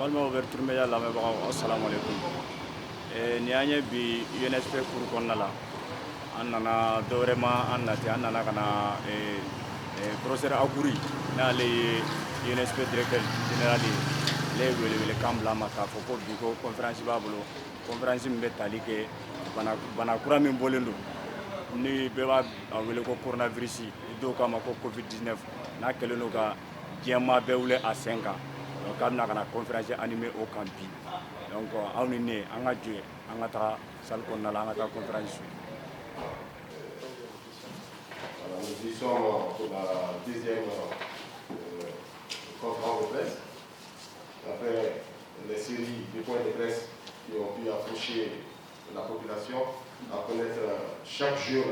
balma ouverture media lamɛbagaw assalamu alaikum. Ni an ye bi UNSP cours kɔnɔna la an nana dɔwɛrɛ ma an nati an nana ka na professeur Aguri n'ale ye UNSP directeur général ye ale ye welewelekan bila an ma k'a fɔ ko bi ko conférence b'a bolo conférence min bɛ tali kɛ bana kura min bɔlen don ni bɛɛ b'a wele ko coronavirus dɔw k'a ma ko covid-19 n'a kɛlen don ka diɲɛmaa bɛɛ wuli a sen kan donc k'a bɛna ka na conférence animé o kan bi donc aw ni ne an ka jɛ an ka taga salle kɔnɔna la an ka taa conférence suivre. Nous y sommes pour la deuxième conférence de presse. Après les séries de points de presse qui ont pu approcher la population à connaître chaque jour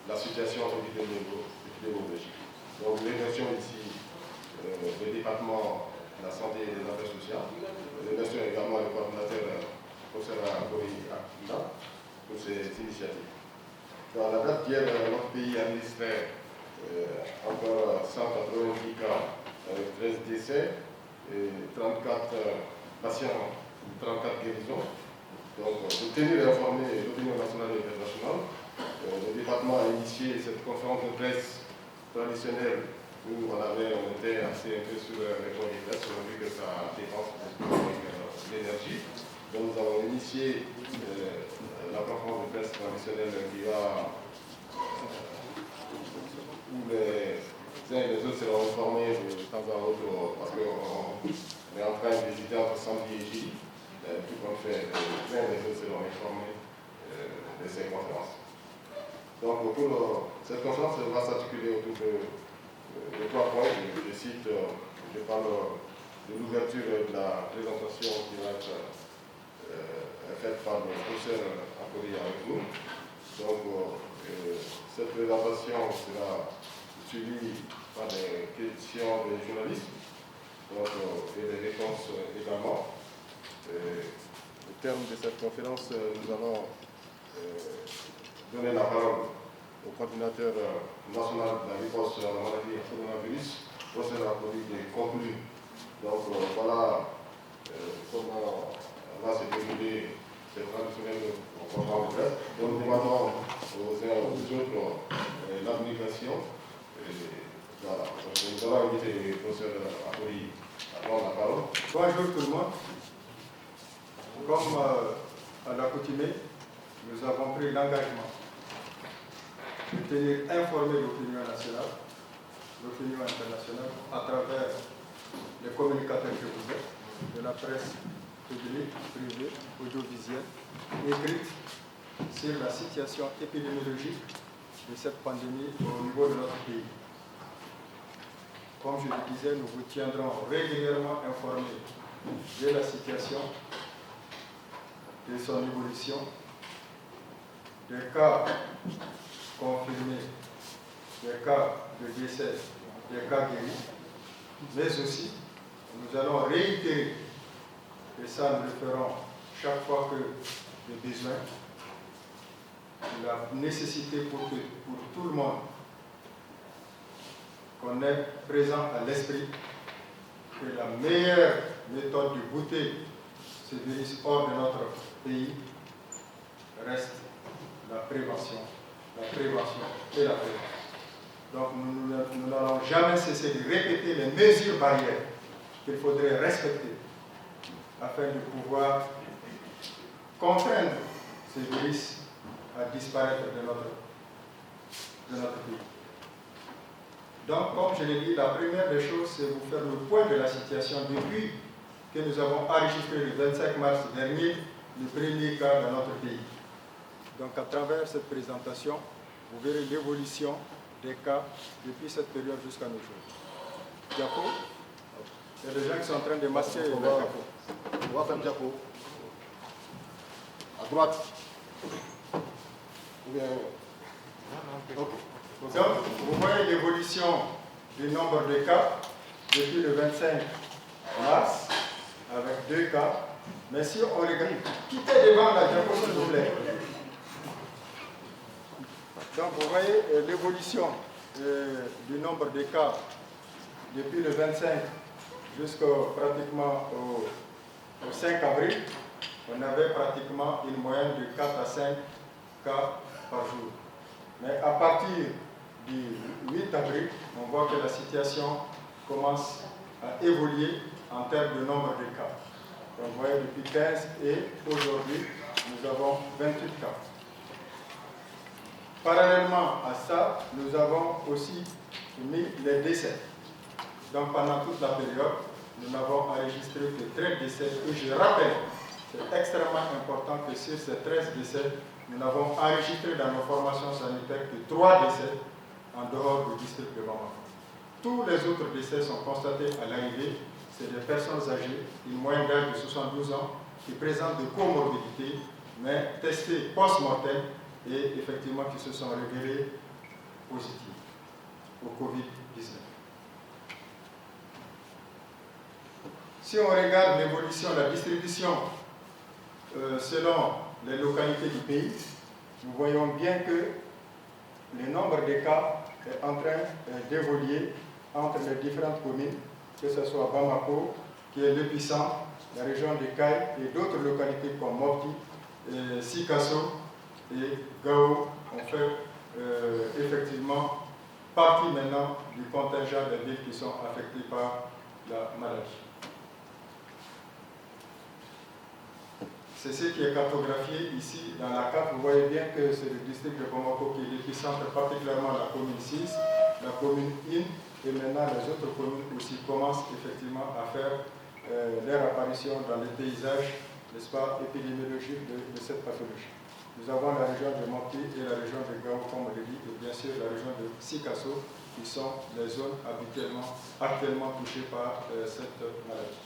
la situation épidémiologique. Donc nous remercions ici le département de la santé et des affaires sociales. Nous remercions également le coordinateur professeur Aguri pour ces initiatives. Dans la date d'hier, notre pays a enregistré encore 190 cas avec 13 décès et 34 patients, 34 guérisons. Donc, pour tenir informé l'opinion nationale et internationale, le département a initié cette conférence de presse traditionnelle où on était assez un peu sur les points de presse, on a vu que ça dépense l'énergie. Donc, nous avons initié la conférence de presse traditionnelle qui va, où les uns et les autres seront informés de temps à autre, parce qu'on est en train de visiter entre samedi et jeudi, tout comme fait, les uns et les autres seront informés de ces conférences. Donc, pour cette conférence va s'articuler autour de 3 points. Je cite, je parle de l'ouverture de la présentation qui va être faite par le professeur Aguri avec nous. Donc, cette présentation sera suivie par des questions des journalistes et des réponses également. Au terme de cette conférence, nous allons donner la parole au coordinateur national de la réponse à la maladie coronavirus, professeur Aguri, qui conclut. Donc, voilà comment va se dérouler cette traditionnelle conférence de presse. Donc, nous demandons aux uns et aux autres l'abnégation. Voilà. Donc, nous allons inviter le professeur Aguri à prendre la parole. Bonjour tout le monde. Comme à l'accoutumée, nous avons pris l'engagement de tenir informée l'opinion nationale, l'opinion internationale, à travers les communicateurs que vous êtes, de la presse publique, privée, audiovisuelle, écrite sur la situation épidémiologique de cette pandémie au niveau de notre pays. Comme je le disais, nous vous tiendrons régulièrement informés de la situation, de son évolution, des cas confirmés, des cas de décès, des cas guéris, mais aussi nous allons réitérer, et ça nous le ferons chaque fois que le besoin, la nécessité pour tout le monde qu'on est présent à l'esprit que la meilleure méthode de bouter ce virus hors de notre pays reste la prévention et la prévention. Donc nous n'allons jamais cesser de répéter les mesures barrières qu'il faudrait respecter afin de pouvoir contraindre ce virus à disparaître de notre pays. Donc, comme je l'ai dit, la première des choses, c'est vous faire le point de la situation depuis que nous avons enregistré le 25 mars dernier le premier cas dans notre pays. Donc, à travers cette présentation, vous verrez l'évolution des cas depuis cette période jusqu'à nos jours. Diapo, il y a des gens qui sont en train de masser le diapo. On va faire diapo. À droite. Ou bien... Okay. Donc, vous voyez l'évolution du nombre de cas depuis le 25 mars, avec 2 cas. Mais si on regarde, quittez devant la diapo, s'il vous plaît. Donc, vous voyez l'évolution du nombre de cas depuis le 25 pratiquement au 5 avril, on avait pratiquement une moyenne de 4 à 5 cas par jour. Mais à partir du 8 avril, on voit que la situation commence à évoluer en termes de nombre de cas. Donc, vous voyez, depuis 15 et aujourd'hui, nous avons 28 cas. Parallèlement à ça, nous avons aussi mis les décès. Donc pendant toute la période, nous n'avons enregistré que 13 décès. Et je rappelle, c'est extrêmement important que sur ces 13 décès, nous n'avons enregistré dans nos formations sanitaires que 3 décès en dehors du district de Bamako. Tous les autres décès sont constatés à l'arrivée. C'est des personnes âgées, une moyenne d'âge de 72 ans, qui présentent des comorbidités, mais testées post-mortem et effectivement qui se sont révélées positives au Covid-19. Si on regarde l'évolution, la distribution selon les localités du pays, nous voyons bien que le nombre de cas est en train d'évoluer entre les différentes communes, que ce soit Bamako, qui est l'épicentre, la région de Kaï et d'autres localités comme Mopti, Sikasso et Gao ont fait effectivement partie maintenant du contingent des villes qui sont affectées par la maladie. C'est ce qui est cartographié ici dans la carte. Vous voyez bien que c'est le district de Bamako qui est l'épicentre, particulièrement la commune 6, la commune IN, et maintenant les autres communes aussi commencent effectivement à faire leur apparition dans les paysages, n'est-ce pas, épidémiologiques de cette pathologie. Nous avons la région de Mopti et la région de Gao, comme on l'a dit, et bien sûr la région de Sikasso, qui sont les zones actuellement touchées par cette maladie.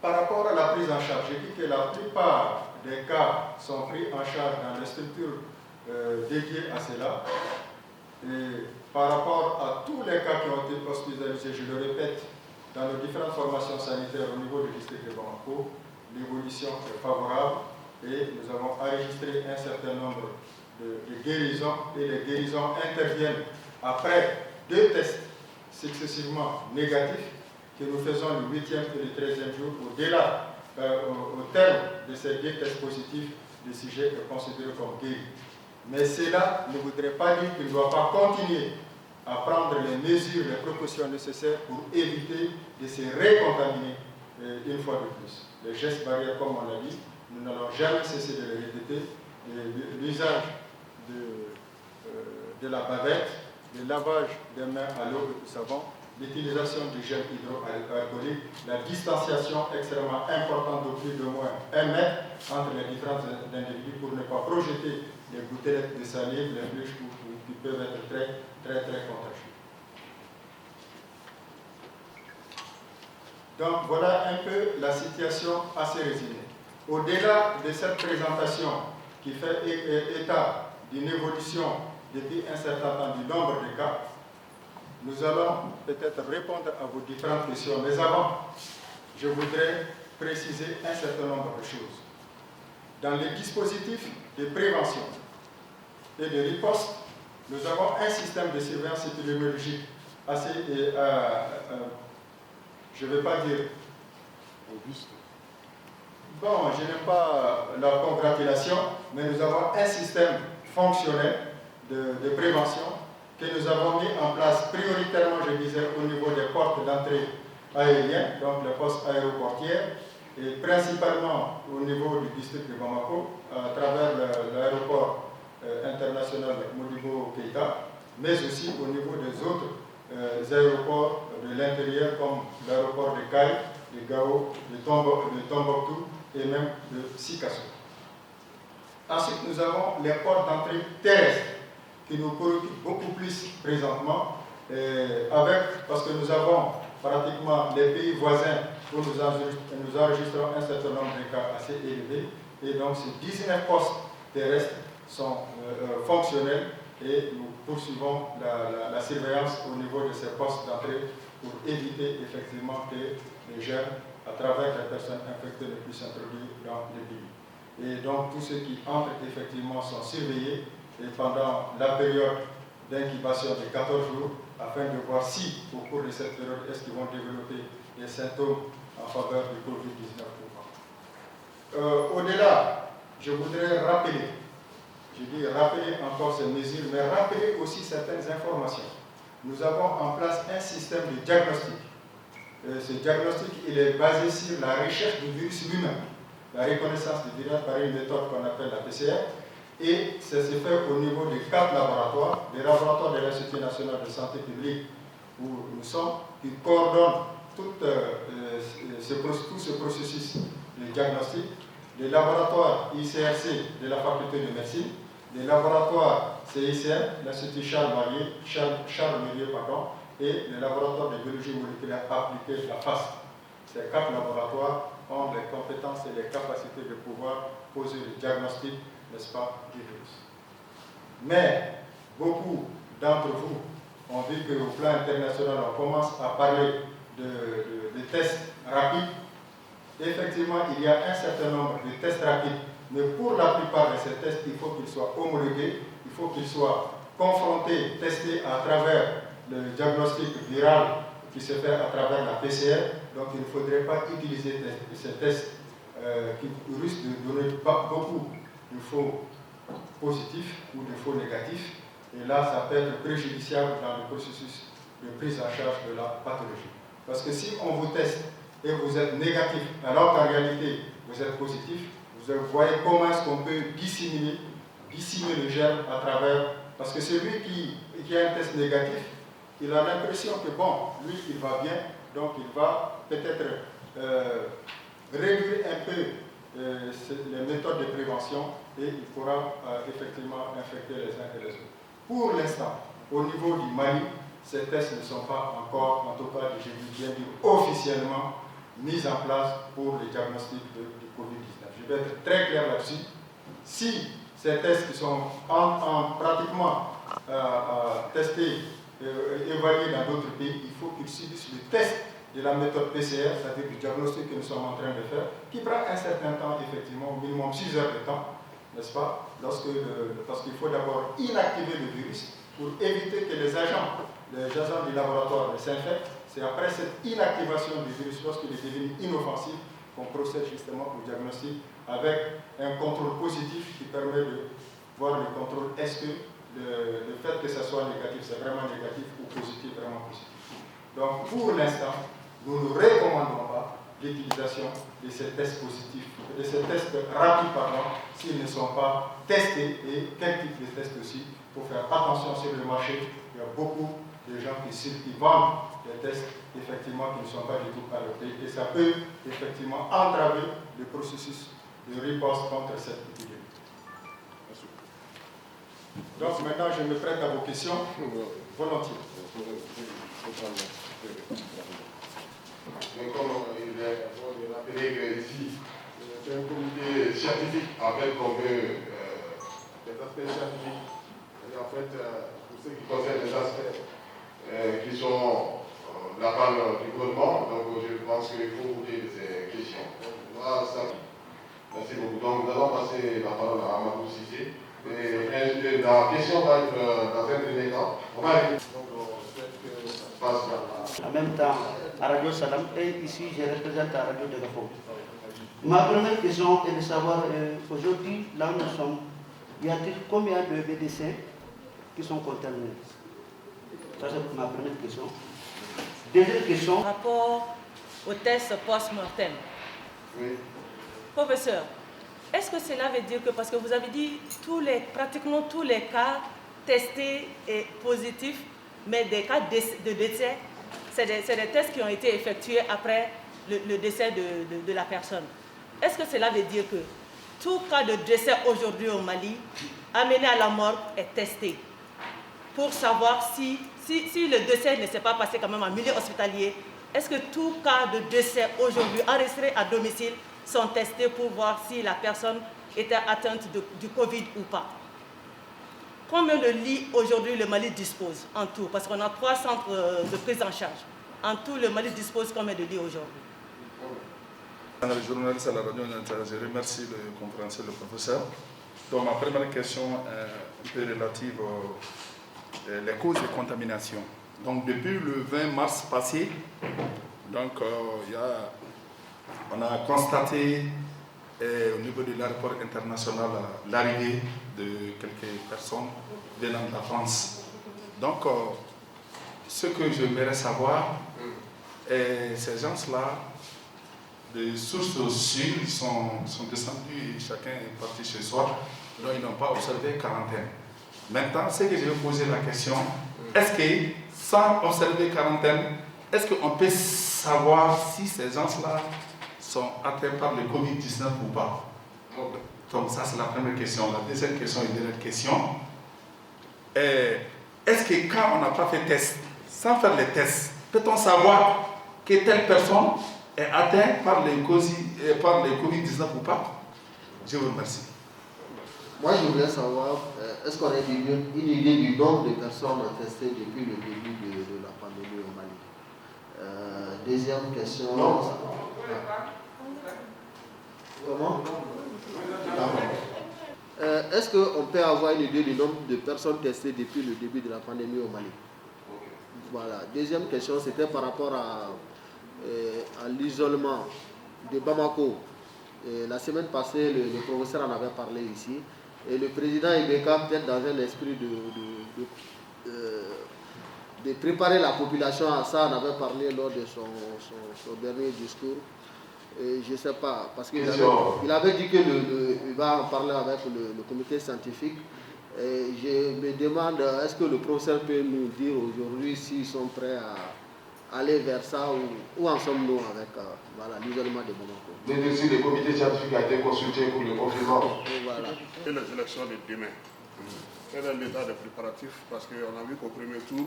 Par rapport à la prise en charge, j'ai dit que la plupart des cas sont pris en charge dans les structures dédiées à cela. Et par rapport à tous les cas qui ont été hospitalisés, je le répète, dans nos différentes formations sanitaires au niveau du district de Bamako, l'évolution est favorable et nous avons enregistré un certain nombre de guérisons et les guérisons interviennent après 2 tests successivement négatifs que nous faisons le 8e et le 13e jour. Au-delà, au terme de ces 2 tests positifs, le sujet est considéré comme guéri. Mais cela ne voudrait pas dire qu'il ne doit pas continuer à prendre les mesures, les précautions nécessaires pour éviter de se recontaminer une fois de plus. Les gestes barrières, comme on l'a dit, nous n'allons jamais cesser de les répéter. L'usage de la bavette, le lavage des mains à l'eau et du savon, l'utilisation du gel hydroalcoolique, la distanciation extrêmement importante de plus de moins 1 mètre entre les différents individus pour ne pas projeter les gouttelettes de salive, les flèches qui peuvent être très contagieux. Donc voilà un peu la situation assez résumée. Au-delà de cette présentation qui fait état d'une évolution depuis un certain temps du nombre de cas, nous allons peut-être répondre à vos différentes questions. Mais avant, je voudrais préciser un certain nombre de choses. Dans les dispositifs de prévention et de riposte, nous avons un système de surveillance épidémiologique assez, je ne vais pas dire robuste. Bon, je n'aime pas la congratulation, mais nous avons un système fonctionnel de prévention que nous avons mis en place prioritairement, je disais, au niveau des portes d'entrée aériennes, donc les postes aéroportières, et principalement au niveau du district de Bamako, à travers l'aéroport international Modibo Keïta, mais aussi au niveau des autres aéroports de l'intérieur, comme l'aéroport de Kaï, de Gao, de Tombouctou et même de Sikasso. Ensuite, nous avons les portes d'entrée terrestres, qui nous préoccupent beaucoup plus présentement, parce que nous avons pratiquement les pays voisins où nous enregistrons un certain nombre de cas assez élevés, et donc ces 19 postes terrestres sont fonctionnels et nous poursuivons la surveillance au niveau de ces postes d'entrée pour éviter effectivement que les germes, à travers les personnes infectées, ne puissent s'introduire dans le pays. Et donc tous ceux qui entrent effectivement sont surveillés et pendant la période d'incubation de 14 jours afin de voir si, au cours de cette période, est-ce qu'ils vont développer des symptômes en faveur du Covid-19 ou pas. Au-delà, je voudrais rappeler, je dis rappeler encore ces mesures, mais rappeler aussi certaines informations. Nous avons en place un système de diagnostic. Ce diagnostic, il est basé sur la recherche du virus lui-même, la reconnaissance du virus par une méthode qu'on appelle la PCR, et ça se fait au niveau de 4 laboratoires, des laboratoires de l'Institut national de santé publique où nous sommes, qui coordonnent tout ce processus de diagnostic, des laboratoires ICRC de la faculté de médecine, des laboratoires CICM, l'Institut Charles Méliès, et les laboratoires de biologie moléculaire appliquée, la FAS. Ces 4 laboratoires ont les compétences et les capacités de pouvoir poser le diagnostic, n'est-ce pas, du virus. Mais beaucoup d'entre vous ont vu qu'au plan international, on commence à parler de tests rapides. Effectivement, il y a un certain nombre de tests rapides, mais pour la plupart de ces tests, il faut qu'ils soient homologués, il faut qu'ils soient confrontés, testés à travers le diagnostic viral qui se fait à travers la PCR. Donc il ne faudrait pas utiliser ces tests qui risquent de donner beaucoup de faux positifs ou de faux négatifs. Et là, ça peut être préjudiciable dans le processus de prise en charge de la pathologie. Parce que si on vous teste et vous êtes négatif, alors qu'en réalité, vous êtes positif, vous voyez comment est-ce qu'on peut dissimuler le germe à travers... Parce que celui qui a un test négatif, il a l'impression que, bon, lui, il va bien, donc il va peut-être réduire un peu les méthodes de prévention et il pourra effectivement infecter les uns et les autres. Pour l'instant, au niveau du Mali, ces tests ne sont pas encore, en tout cas, je viens de dire, officiellement mis en place pour le diagnostic du Covid-19. Je vais être très clair là-dessus. Si ces tests qui sont pratiquement testés, évalués dans d'autres pays, il faut qu'ils subissent le test de la méthode PCR, c'est-à-dire du diagnostic que nous sommes en train de faire, qui prend un certain temps, effectivement, au minimum 6 heures de temps, n'est-ce pas, parce qu'il faut d'abord inactiver le virus pour éviter que les agents du laboratoire s'infectent. C'est après cette inactivation du virus, lorsqu'il est devenu inoffensif, qu'on procède justement au diagnostic avec un contrôle positif qui permet de voir le contrôle. Est-ce que le fait que ça soit négatif, c'est vraiment négatif ou positif, vraiment positif. Donc pour l'instant, nous ne recommandons pas l'utilisation de ces tests positifs, de ces tests rapides, s'ils ne sont pas testés, et quel type de test aussi. Il faut faire attention sur le marché. Il y a beaucoup de gens qui vendent des tests effectivement qui ne sont pas du tout adoptés, et ça peut effectivement entraver le processus de riposte contre cette épidémie. Donc maintenant je me prête à vos questions volontiers. Mais comme il est rappelé qu'ici, c'est un comité scientifique avec comme des aspects scientifiques. Et en fait, pour ce qui concerne les aspects qui sont la part du gouvernement, donc je pense qu'il faut poser ces questions. Merci beaucoup. Donc nous allons passer la parole à Amadou Cissé. Et la question va être dans un premier temps. On va donc je souhaite que ça se passe là. En même temps, à Radio Salam, et ici je représente la Radio de Gafo. Ma première question est de savoir, aujourd'hui, là où nous sommes, y a-t-il combien de médecins qui sont contaminés? Ça c'est ma première question. Deuxième question. Par rapport au test post-mortem. Oui. Professeur, est-ce que cela veut dire que, parce que vous avez dit pratiquement tous les cas testés et positifs, mais des cas de décès, c'est des tests qui ont été effectués après le décès de la personne. Est-ce que cela veut dire que tout cas de décès aujourd'hui au Mali, amené à la mort, est testé pour savoir si le décès ne s'est pas passé quand même en milieu hospitalier? Est-ce que tout cas de décès aujourd'hui enregistré à domicile sont testés pour voir si la personne était atteinte du Covid ou pas? Combien de lits aujourd'hui le Mali dispose en tout? Parce qu'on a 3 centres de prise en charge. En tout, le Mali dispose combien de lits aujourd'hui? Le journaliste à la radio, je remercie le conférencier, le professeur. Donc ma première question est un peu relative les causes de contamination. Donc depuis le 20 mars passé, donc, on a constaté au niveau de l'aéroport international l'arrivée de quelques personnes venant de la France. Donc, ce que j'aimerais savoir, ces gens-là, de sources sûres, ils sont descendus et chacun est parti chez soi, donc ils n'ont pas observé quarantaine. Maintenant, ce que je vais poser la question, est-ce que sans observer quarantaine, est-ce qu'on peut savoir si ces gens-là sont atteints par le Covid-19 ou pas? Donc ça c'est la première question. La deuxième question et dernière question. Est-ce que quand on n'a pas fait test, sans faire les tests, peut-on savoir que telle personne est atteinte par le Covid-19 ou pas? Je vous remercie. Moi, je voudrais savoir, est-ce qu'on a une idée du nombre de personnes testées depuis le début de la pandémie au Mali? Deuxième question. Comment? Est-ce qu'on peut avoir une idée du nombre de personnes testées depuis le début de la pandémie au Mali? Voilà. Deuxième question, c'était par rapport à l'isolement de Bamako. La semaine passée, le professeur en avait parlé ici. Et le président Ibeka, peut-être dans un esprit de préparer la population à ça, en avait parlé lors de son dernier discours. Et je ne sais pas, parce qu'il avait dit qu'il va en parler avec le comité scientifique. Et je me demande, est-ce que le professeur peut nous dire aujourd'hui s'ils sont prêts à aller vers ça ou où en sommes-nous avec l'isolement de Bamako? Le comité scientifique a été consulté pour le confinement. Voilà. Et les élections de demain. Quel est l'état des préparatifs? Parce qu'on a vu qu'au premier tour,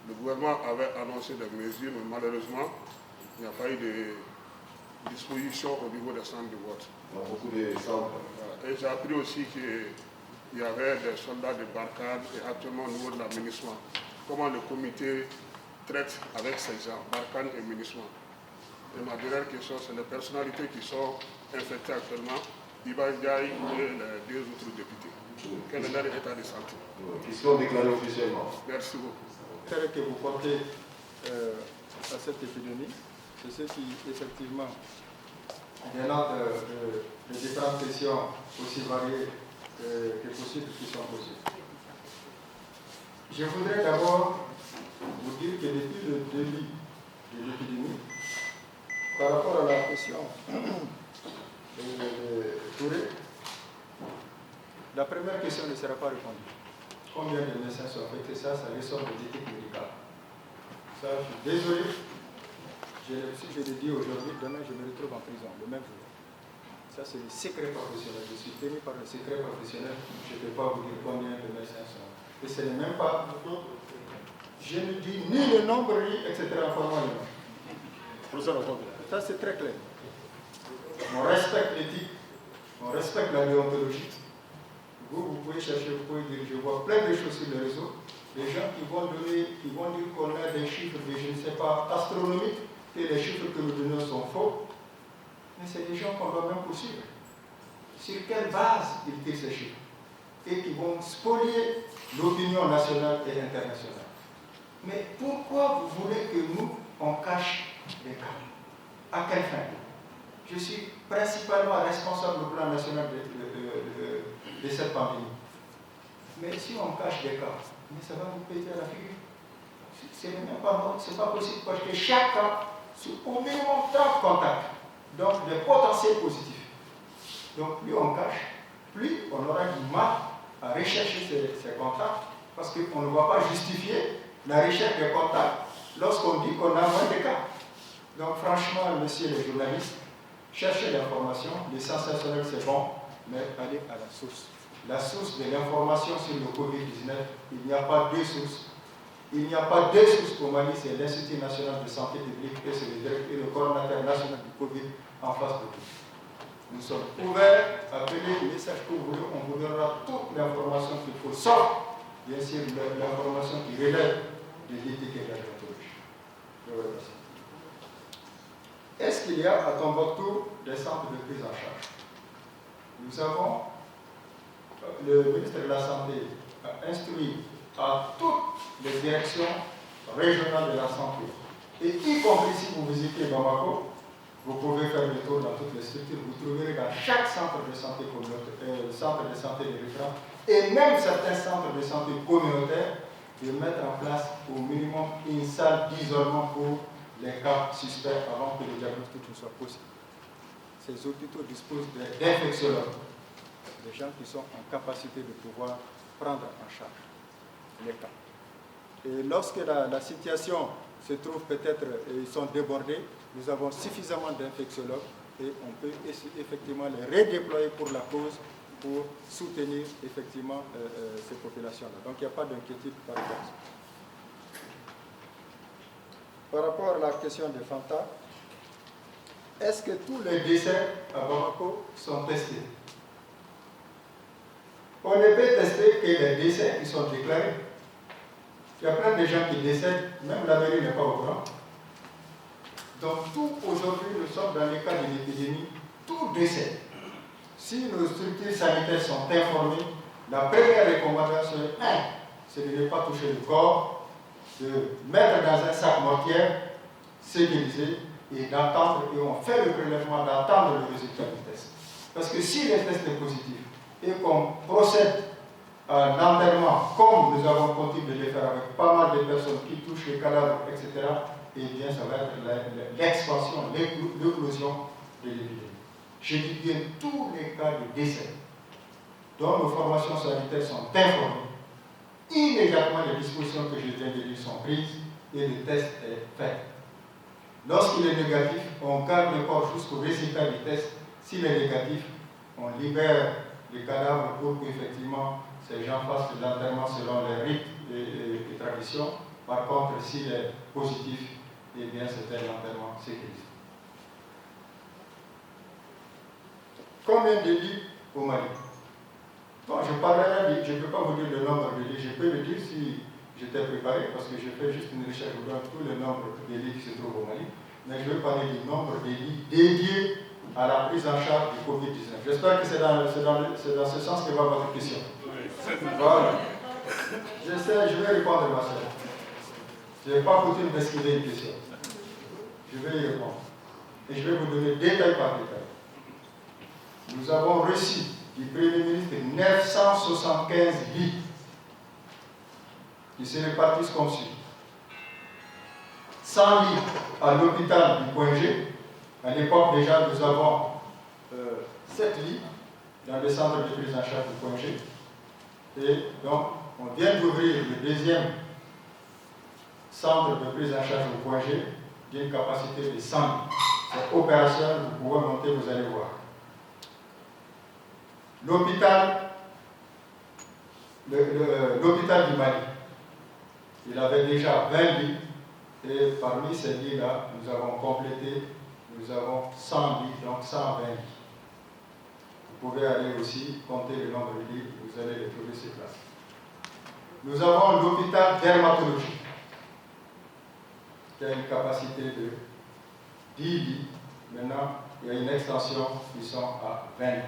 le gouvernement avait annoncé des mesures, mais malheureusement, il n'y a pas eu de disposition au niveau des centres de vote. Il y a beaucoup de centres. Et j'ai appris aussi qu'il y avait des soldats de Barkhane et actuellement au niveau de l'aménagement. Comment le comité traite avec ces gens, Barkhane et Ménisman? Et ma dernière question, c'est les personnalités qui sont infectées actuellement, Iba Ndiaye et les deux autres députés. Quel est leur état de santé? Ils sont déclarés officiellement. Merci beaucoup. L'intérêt que vous portez à cette épidémie, c'est ce qui, effectivement, dénote de différentes questions aussi variées que possibles qui sont possibles. Je voudrais d'abord vous dire que depuis le début de l'épidémie, par rapport à la question de Touré, la première question ne sera pas répondue. Combien de médecins sont affectés? Ça ressort de l'éthique médicale. Ça, je suis désolé. Si je le dis aujourd'hui, demain je me retrouve en prison, le même jour. Ça, c'est le secret professionnel. Je suis tenu par le secret professionnel. Je ne peux pas vous dire combien de médecins sont. Et ce n'est même pas. Je ne dis ni le nombre, ni etc. Informalement. Ça, c'est très clair. On respecte l'éthique, on respecte la déontologie. Vous pouvez chercher, vous pouvez dire, je vois plein de choses sur le réseau. Les gens qui vont dire qu'on a des chiffres, mais je ne sais pas, astronomiques, que les chiffres que nous donnons sont faux. Mais c'est des gens qu'on doit même poursuivre. Sur quelle base ils tirent ces chiffres? Et qui vont spolier l'opinion nationale et internationale. Mais pourquoi vous voulez que nous, on cache les cas? À quelle fin? Je suis principalement responsable au plan national de cette pandémie. Mais si on cache des cas, mais ça va nous péter à la figure. C'est pas possible parce que chaque cas, c'est au minimum 30 contacts. Donc des potentiels positifs. Donc plus on cache, plus on aura du mal à rechercher ces contacts parce qu'on ne va pas justifier la recherche des contacts lorsqu'on dit qu'on a moins de cas. Donc franchement, messieurs les journalistes, cherchez l'information, les sensationnels c'est bon, mais allez à la source. La source de l'information sur le Covid-19, il n'y a pas deux sources. Il n'y a pas deux sources au Mali, c'est l'Institut national de santé publique et c'est le coordonnateur national du Covid en face de nous. Nous sommes ouverts, appelez le message que vous voulez, on vous donnera toute l'information qu'il faut, sauf, bien sûr, l'information qui relève de l'éthique et de la déontologie. Je vous remercie. Est-ce qu'il y a à Tombouctou des centres de prise en charge? Nous avons, le ministre de la Santé a instruit à toutes les directions régionales de la santé. Et y compris si vous visitez Bamako, vous pouvez faire le tour dans toutes les structures, vous trouverez dans chaque centre de santé communautaire, centre de santé de référence, et même certains centres de santé communautaires, de mettre en place au minimum une salle d'isolement pour les cas suspects avant que le diagnostic ne soit possible. Ces hôpitaux disposent d'infectiologues, des gens qui sont en capacité de pouvoir prendre en charge les cas. Et lorsque la situation se trouve peut-être, ils sont débordés, nous avons suffisamment d'infectiologues et on peut effectivement les redéployer pour la cause, pour soutenir effectivement ces populations-là. Donc il n'y a pas d'inquiétude par rapport à ça. Par rapport à la question de Fanta, est-ce que tous les décès à Bamako sont testés? On ne peut tester que les décès qui sont déclarés. Il y a plein de gens qui décèdent, même la mairie n'est pas au courant. Donc tout aujourd'hui, nous sommes dans le cas de l'épidémie, tout décès. Si nos structures sanitaires sont informées, la première recommandation est 1, c'est de ne pas toucher le corps, de mettre dans un sac mortière, sécuriser et d'attendre, et on fait le prélèvement, d'attendre le résultat du test. Parce que si le test est positif et qu'on procède à un enterrement, comme nous avons continué de le faire avec pas mal de personnes qui touchent les cadavres, etc., eh bien ça va être l'expansion, l'éclosion de l'épidémie. Je dis bien tous les cas de décès dont nos formations sanitaires sont informées, immédiatement les dispositions que je viens de dire sont prises et le test est fait. Lorsqu'il est négatif, on garde le corps jusqu'au résultat du test. S'il est négatif, on libère les cadavres pour qu'effectivement ces gens fassent l'enterrement selon les rites et traditions. Par contre, s'il est positif, eh bien c'est un enterrement sécurisé. Combien de lits au Mali? Bon, je ne peux pas vous dire le nombre de lits, je peux le dire si j'étais préparé, parce que je fais juste une recherche dans tous les nombres de lits qui se trouvent au Mali, mais je vais parler du nombre de lits dédiés à la prise en charge du Covid-19. J'espère que c'est dans ce sens que va votre question. Voilà. Je sais, je vais répondre, ma soeur. Je n'ai pas coutume d'esquiver une question. Je vais y répondre. Et je vais vous donner détail par détail. Nous avons reçu du Premier ministre 975 lits qui se répartissent comme suit. 100 lits à l'hôpital du Point G. À l'époque, déjà, nous avons 7 lits dans le centre de prise en charge du Point G. Et donc, on vient d'ouvrir le deuxième centre de prise en charge au Point G d'une capacité de 100 lits. C'est opérationnel, vous pouvez monter, vous allez voir. L'hôpital du Mali, il avait déjà 20 lits et parmi ces lits-là, nous avons complété, nous avons 100 lits, donc 120 lits. Vous pouvez aller aussi compter le nombre de lits, vous allez les trouver sur place. Nous avons l'hôpital dermatologie, qui a une capacité de 10 lits. Maintenant, il y a une extension qui sont à 20 lits.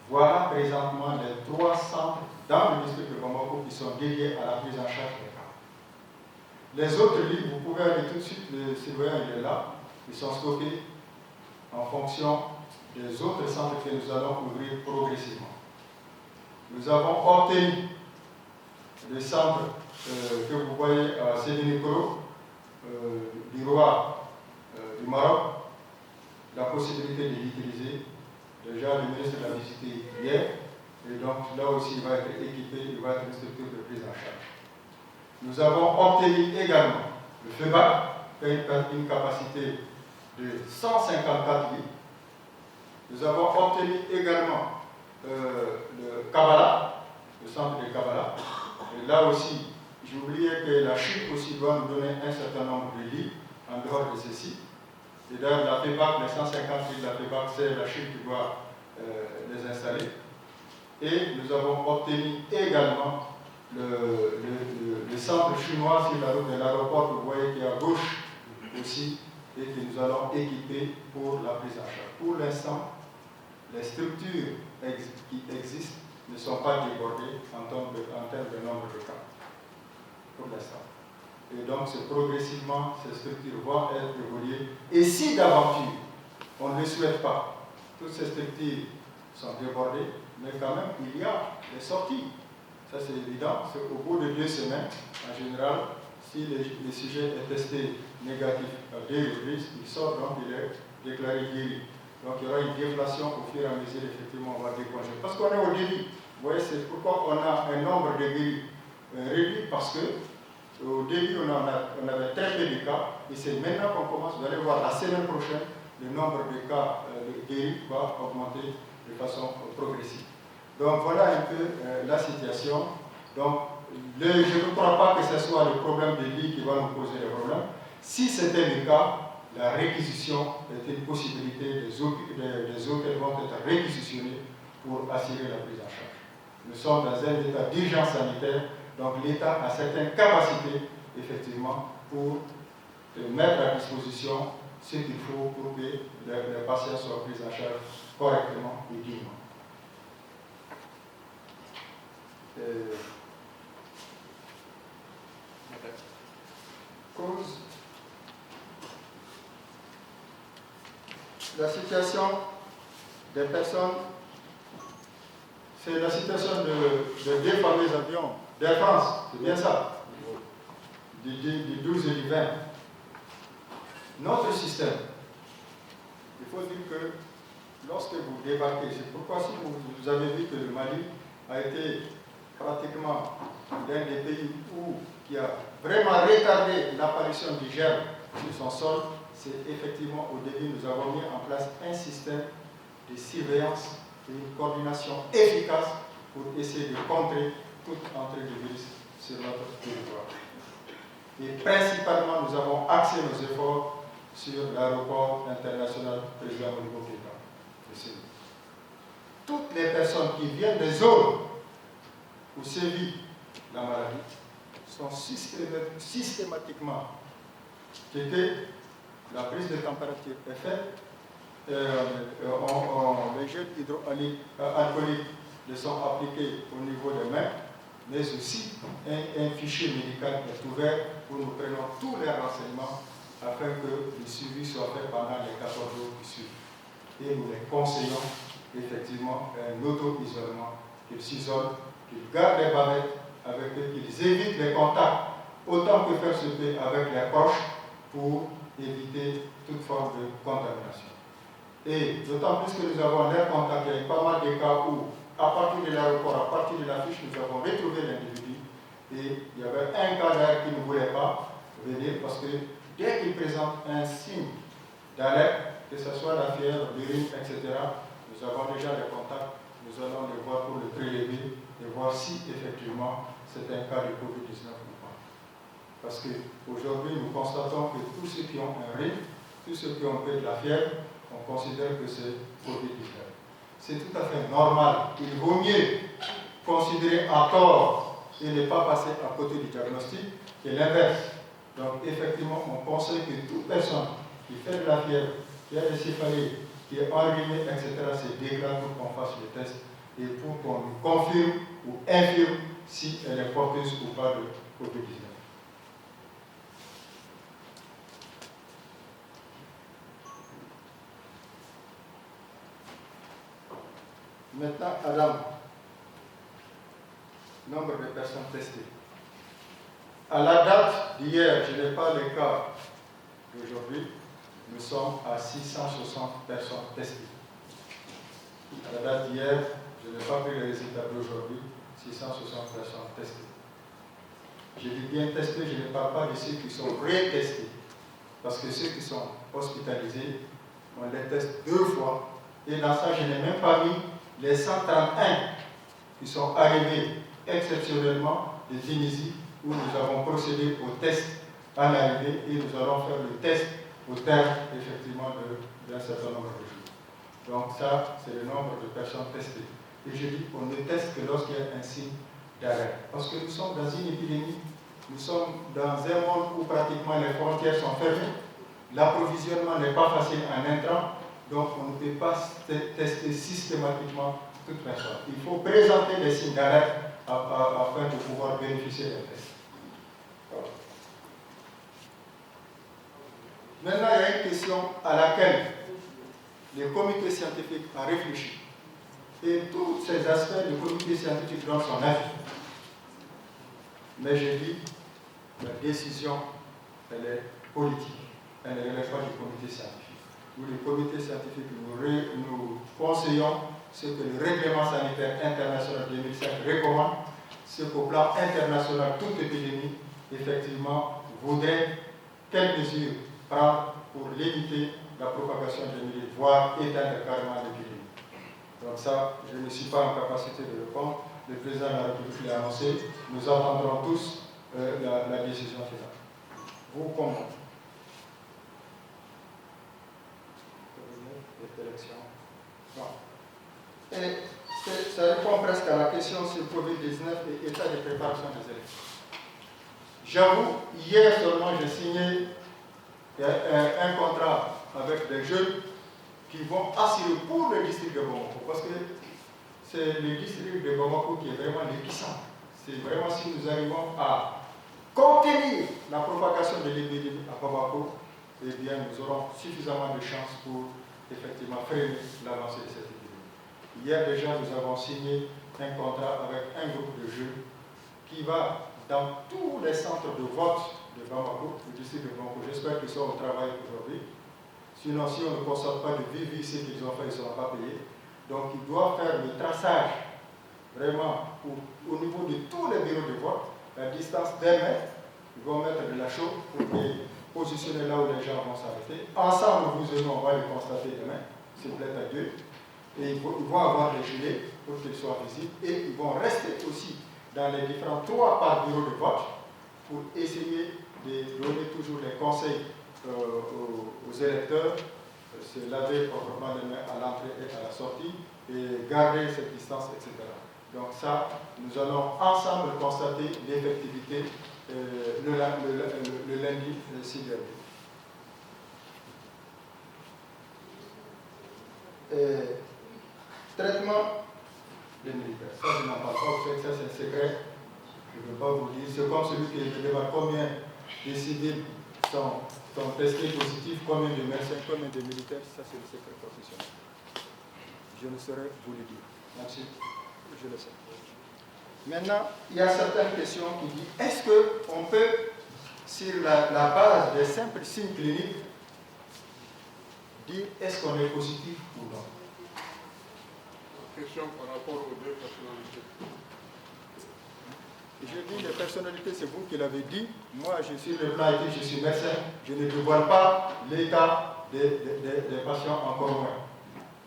Voilà présentement les 3 centres dans le district de Bamako qui sont dédiés à la prise en charge des cas. Les autres lits, vous pouvez aller tout de suite, le surveillant il est là, ils sont stockés en fonction des autres centres que nous allons ouvrir progressivement. Nous avons obtenu des centres que vous voyez à Sénénicoro, du roi du Maroc, la possibilité de l'utiliser. Déjà, le ministre l'a visité hier, et donc là aussi, il va être équipé, il va être une structure de prise en charge. Nous avons obtenu également le FEBAC, qui a une capacité de 154 lits. Nous avons obtenu également le Kabbalah, le centre de Kabbalah. Et là aussi, j'ai oublié que la Chine aussi doit nous donner un certain nombre de lits en dehors de ceci. Et d'ailleurs, la FEBAC, les 150 lits de la FEBAC, c'est la Chine qui doit les installer. Et nous avons obtenu également le centre chinois sur la route de l'aéroport, vous voyez qui est à gauche aussi, et que nous allons équiper pour la prise en charge. Pour l'instant, les structures qui existent ne sont pas débordés en termes de nombre de cas, pour l'instant. Et donc, progressivement, ces structures vont être évoluées. Et si d'aventure, on ne le souhaite pas, toutes ces structures sont débordées, mais quand même, il y a des sorties. Ça, c'est évident. Au bout de 2 semaines, en général, si le sujet est testé négatif à 2 reprises, il sort, donc il est déclaré guéri. Donc il y aura une déflation au fur et à mesure, effectivement, on va décongeler. Parce qu'on est au début. Vous voyez, c'est pourquoi on a un nombre de guéris réduit, parce que au début, on avait très peu de cas, et c'est maintenant qu'on commence. Vous allez voir, la semaine prochaine, le nombre de cas guéris va augmenter de façon progressive. Donc voilà un peu la situation. Donc, je ne crois pas que ce soit le problème de lit qui va nous poser le problème. Si c'était le cas, la réquisition est une possibilité, les hôtels vont être réquisitionnés pour assurer la prise en charge. Nous sommes dans un état d'urgence sanitaire, donc l'État a certaines capacités, effectivement, pour mettre à disposition ce qu'il faut pour que les patients soient pris en charge correctement et dignement. Cause. La situation des personnes, c'est la situation de 2 fameux avions d'Air France, c'est bien ça, du 12 et du 20. Notre système, il faut dire que lorsque vous débarquez, c'est pourquoi si vous avez vu que le Mali a été pratiquement l'un des pays qui a vraiment retardé l'apparition du germe sur son sol, c'est effectivement au début nous avons mis en place un système de surveillance et une coordination efficace pour essayer de contrer toute entrée de virus sur notre territoire. Et principalement, nous avons axé nos efforts sur l'aéroport international président Modibo Keïta de Séville. Toutes les personnes qui viennent des zones où sévit la maladie sont systématiquement checkées, la prise de température est faite, les gels hydroalcooliques les sont appliqués au niveau des mains, mais aussi un fichier médical est ouvert où nous prenons tous les renseignements afin que le suivi soit fait pendant les 14 jours qui suivent. Et nous les conseillons effectivement un auto-isolement, qu'ils s'isolent, qu'ils gardent les barrettes avec eux, qu'ils évitent les contacts autant que faire se peut avec les proches pour éviter toute forme de contamination. Et d'autant plus que nous avons l'air contact, il y a pas mal de cas où, à partir de l'aéroport, à partir de la fiche, nous avons retrouvé l'individu et il y avait un cas d'air qui ne voulait pas venir parce que dès qu'il présente un signe d'alerte, que ce soit la fièvre, l'urine, etc., nous avons déjà les contacts, nous allons les voir pour le prélever et voir si effectivement c'est un cas de Covid-19 ou pas. Parce qu'aujourd'hui, nous constatons que tous ceux qui ont un rhume, tous ceux qui ont fait de la fièvre, on considère que c'est Covid-19. C'est tout à fait normal. Il vaut mieux considérer à tort et ne pas passer à côté du diagnostic que l'inverse. Donc, effectivement, on conseille que toute personne qui fait de la fièvre, qui a des céphalées, qui est enrhumée, etc., se déclare pour qu'on fasse le test et pour qu'on confirme ou infirme si elle est porteuse ou pas de Covid-19. Maintenant, Adam, nombre de personnes testées. À la date d'hier, je n'ai pas les cas d'aujourd'hui, nous sommes à 660 personnes testées. À la date d'hier, je n'ai pas pris les résultats d'aujourd'hui, 660 personnes testées. Je dis bien testées, je ne parle pas de ceux qui sont retestés, parce que ceux qui sont hospitalisés, on les teste 2 fois, et dans ça, je n'ai même pas mis les 131 qui sont arrivés exceptionnellement de Tunisie, où nous avons procédé au test en arrivée et nous allons faire le test au terme effectivement d'un certain nombre de jours. Donc ça, c'est le nombre de personnes testées. Et je dis qu'on ne teste que lorsqu'il y a un signe d'alerte. Parce que nous sommes dans une épidémie, nous sommes dans un monde où pratiquement les frontières sont fermées, l'approvisionnement n'est pas facile en intrants, donc on ne peut pas tester systématiquement toute personne. Il faut présenter des signes d'alerte afin de pouvoir bénéficier des tests. Voilà. Maintenant, il y a une question à laquelle le comité scientifique a réfléchi. Et tous ces aspects, le comité scientifique donne son avis. Mais j'ai dit, la décision, elle est politique. Elle ne relève pas du comité scientifique. Nous, le comité scientifique, nous conseillons ce que le règlement sanitaire international 2005 recommande, ce qu'au plan international, toute épidémie, effectivement, voudrait quelles mesures prendre pour limiter la propagation des maladies, voire éteindre carrément l'épidémie. Donc ça, je ne suis pas en capacité de répondre. Le président de la République l'a annoncé. Nous attendrons tous la décision finale. Vous comprenez. Et ça répond presque à la question sur Covid-19 et état de préparation des élections. J'avoue, hier seulement, j'ai signé un contrat avec des jeunes qui vont assurer pour le district de Bamako, parce que c'est le district de Bamako qui est vraiment l'épicentre. C'est vraiment si nous arrivons à contenir la propagation de l'épidémie à Bamako, eh bien nous aurons suffisamment de chances pour effectivement freiner l'avancée de cette épidémie. Hier déjà, nous avons signé un contrat avec un groupe de jeunes qui va dans tous les centres de vote de Bamako, le district de Bamako. J'espère qu'ils sont au travail aujourd'hui. Sinon, si on ne constate pas de vivre ce qu'ils ont fait, ils ne seront pas payés. Donc, ils doivent faire le traçage, vraiment, au niveau de tous les bureaux de vote, la distance d'un mètre. Ils vont mettre de la chaux pour les positionner là où les gens vont s'arrêter. Ensemble, vous et nous, on va les constater demain, s'il plaît à Dieu. Et ils vont avoir des gilets pour qu'ils soient visibles. Et ils vont rester aussi dans les différents 3 par bureau de vote pour essayer de donner toujours les conseils aux électeurs, se laver proprement les mains à l'entrée et à la sortie, et garder cette distance, etc. Donc ça, nous allons ensemble constater l'effectivité le lundi 6 dernier. Traitement des militaires. Ça, je n'en parle pas, vous savez que ça c'est un secret. Je ne peux pas vous dire. C'est comme celui qui demande combien de civils sont testés positifs, combien de médecins, combien de militaires. Ça, c'est le secret professionnel. Je ne saurais vous le dire. Merci. Je le sais. Maintenant, il y a certaines questions qui disent est-ce qu'on peut, sur la base des simples signes cliniques, dire est-ce qu'on est positif ou non? Question par rapport aux 2 personnalités. Je dis les personnalités, c'est vous qui l'avez dit. Moi, je suis le plan éthique, je suis médecin. Je ne dévoile pas l'état des patients encore moins.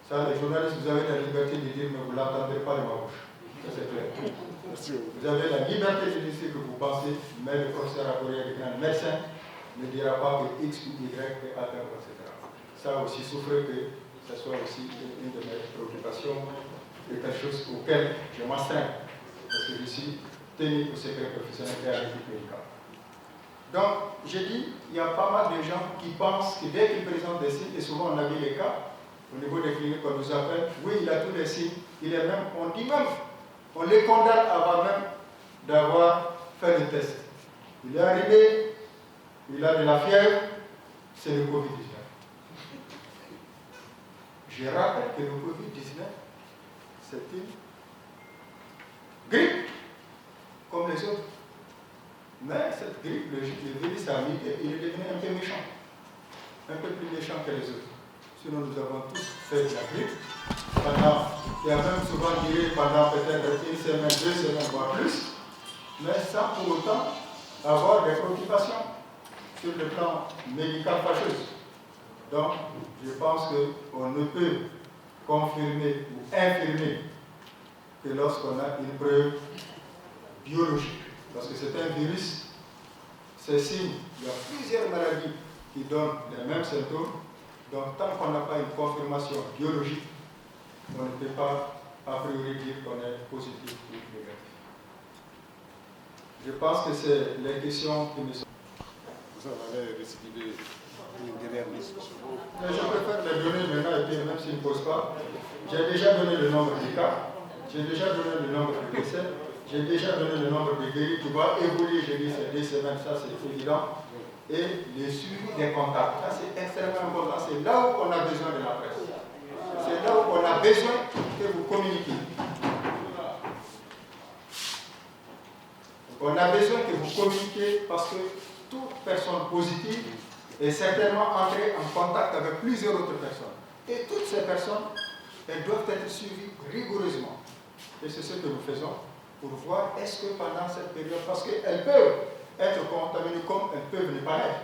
Ça, les journalistes, vous avez la liberté de dire, mais vous ne l'entendrez pas de ma bouche. Ça, c'est clair. Vous avez la liberté de dire ce que vous pensez, mais le professeur Agoria, le médecin, ne dira pas que X ou Y est atteint, etc. Ça aussi, souffre que ce soit aussi une de mes préoccupations, quelque chose auquel je m'astreins, parce que je suis tenu au secret professionnel et à l'éthique médicale. Donc, j'ai dit, il y a pas mal de gens qui pensent que dès qu'ils présentent des signes, et souvent on a vu les cas, au niveau des cliniques, on nous appelle, oui, il a tous les signes, il est même, on dit même, on les condamne avant même d'avoir fait le test. Il est arrivé, il a de la fièvre, c'est le Covid-19. Je rappelle que le Covid-19, c'est une grippe, comme les autres. Mais cette grippe, le virus a mis, il est devenu un peu méchant. Un peu plus méchant que les autres. Sinon, nous avons tous fait de la grippe. Il y a même souvent duré pendant peut-être 1 semaine, 2 semaines, voire plus, mais sans pour autant avoir des préoccupations sur le plan médical fâcheuse. Donc, je pense qu'on ne peut confirmer ou infirmer que lorsqu'on a une preuve biologique, parce que c'est un virus, ces signes, il y a plusieurs maladies qui donnent les mêmes symptômes, donc tant qu'on n'a pas une confirmation biologique, on ne peut pas a priori dire qu'on est positif ou négatif. Je pense que c'est les questions qui me sont... Vous en avez récidivé une dernière liste. Mais je préfère les donner maintenant, et puis même s'ils ne posent pas, j'ai déjà donné le nombre de cas. J'ai déjà donné le nombre de décès, j'ai déjà donné le nombre de guéris qui va évoluer, j'ai dit c'est 2 semaines, ça c'est évident. Et le suivi des contacts, ça c'est extrêmement important, c'est là où on a besoin de la presse. C'est là où on a besoin que vous communiquiez. On a besoin que vous communiquiez parce que toute personne positive est certainement entrée en contact avec plusieurs autres personnes. Et toutes ces personnes, elles doivent être suivies rigoureusement. Et c'est ce que nous faisons pour voir est-ce que pendant cette période, parce qu'elles peuvent être contaminées comme elles peuvent ne pas l'être.